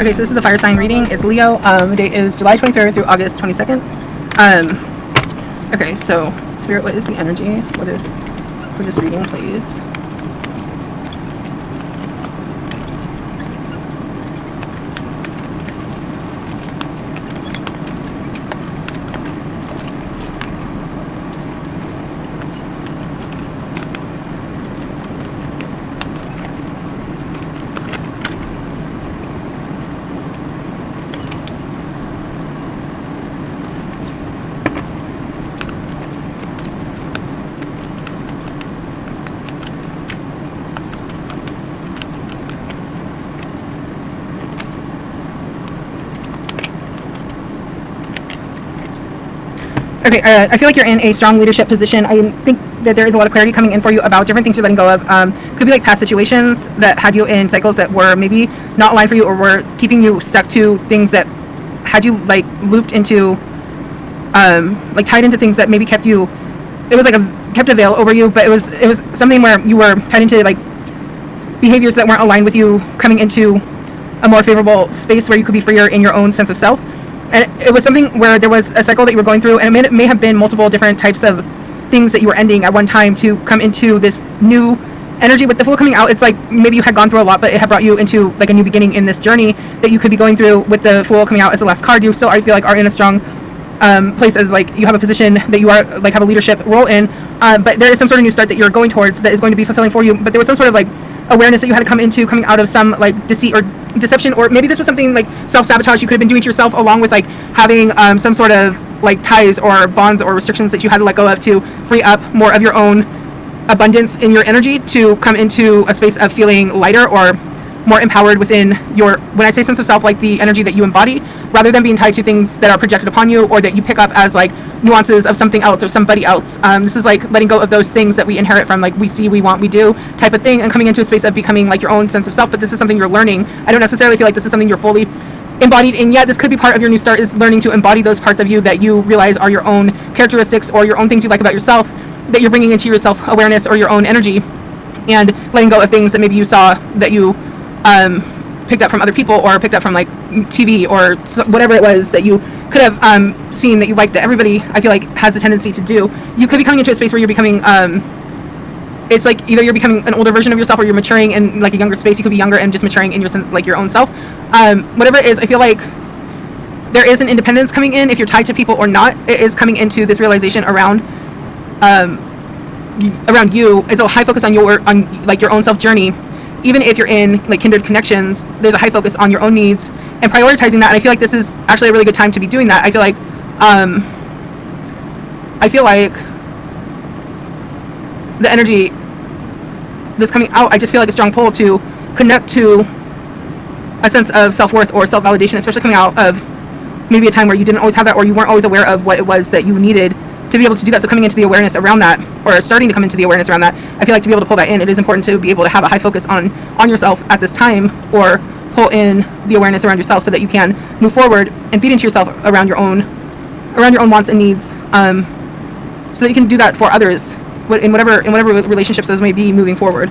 Okay, so this is a fire sign reading. It's Leo. The date is July 23rd through August 22nd. Okay, so Spirit, what is the energy? What is for this reading, please? Okay, I feel like you're in a strong leadership position. I think that there is a lot of clarity coming in for you about different things you're letting go of. Could be like past situations that had you in cycles that were maybe not aligned for you, or were keeping you stuck to things that had you like looped into, like tied into things that maybe kept you. It was like kept a veil over you, but it was something where you were tied into like behaviors that weren't aligned with you, coming into a more favorable space where you could be freer in your own sense of self. And it was something where there was a cycle that you were going through, and it may have been multiple different types of things that you were ending at one time to come into this new energy. With the Fool coming out, it's like maybe you had gone through a lot, but it had brought you into like a new beginning in this journey that you could be going through. With the Fool coming out as the last card, you still, I feel like, are in a strong place, as like you have a position that you are like have a leadership role in, but there is some sort of new start that you're going towards that is going to be fulfilling for you. But there was some sort of like awareness that you had to come into, coming out of some like deceit or deception, or maybe this was something like self-sabotage you could have been doing to yourself, along with like having some sort of like ties or bonds or restrictions that you had to let go of to free up more of your own abundance in your energy, to come into a space of feeling lighter or more empowered within your, when I say sense of self, like the energy that you embody, rather than being tied to things that are projected upon you or that you pick up as like nuances of something else or somebody else. This is like letting go of those things that we inherit from like we see, we want, we do type of thing, and coming into a space of becoming like your own sense of self. But this is something you're learning. I don't necessarily feel like this is something you're fully embodied in yet. This could be part of your new start, is learning to embody those parts of you that you realize are your own characteristics or your own things you like about yourself, that you're bringing into your self-awareness or your own energy, and letting go of things that maybe you saw that you picked up from other people, or picked up from like TV, or whatever it was that you could have seen that you liked, that everybody, I feel like, has a tendency to do. You could be coming into a space where you're becoming it's like either you're becoming an older version of yourself, or you're maturing in like a younger space. You could be younger and just maturing in your like your own self. Whatever it is, I feel like there is an independence coming in. If you're tied to people or not, it is coming into this realization around you. It's a high focus on like your own self journey. Even if you're in like kindred connections, there's a high focus on your own needs and prioritizing that. And I feel like this is actually a really good time to be doing that. I feel like the energy that's coming out, I just feel like a strong pull to connect to a sense of self-worth or self-validation, especially coming out of maybe a time where you didn't always have that, or you weren't always aware of what it was that you needed to be able to do that. So coming into the awareness around that, or starting to come into the awareness around that, I feel like to be able to pull that in, it is important to be able to have a high focus on yourself at this time, or pull in the awareness around yourself so that you can move forward and feed into yourself around your own wants and needs, so that you can do that for others in whatever relationships those may be moving forward.